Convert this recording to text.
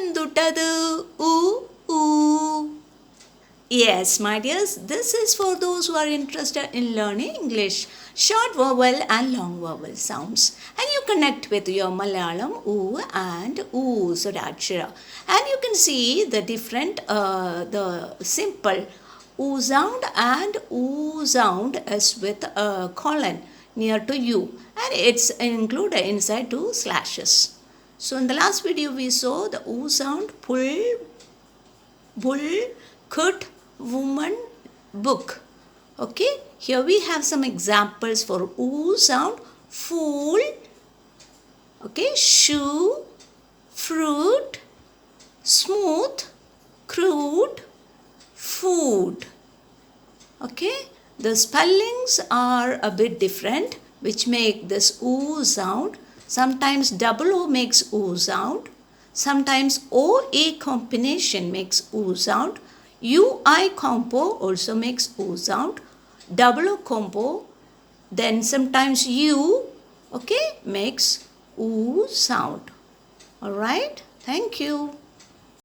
എന്തുട്ടത്? Ud ud. Yes, my dears, this is for those who are interested in learning English, short vowel and long vowel sounds. And you connect with your Malayalam oo and oo, so Akshara. And you can see the different, the simple oo sound and oo sound is with a colon near to u. And it's included inside two slashes. So in the last video we saw the oo sound, pull, bull, could, woman, book. Okay, here we have some examples for oo sound. Fool, okay, shoe, fruit, smooth, crude, food. Okay, the spellings are a bit different, which make this oo sound. Sometimes double O makes oo sound. Sometimes OA combination makes oo sound. UI combo also makes oo sound. Double O combo, then sometimes U, okay, makes oo sound. Alright, thank you.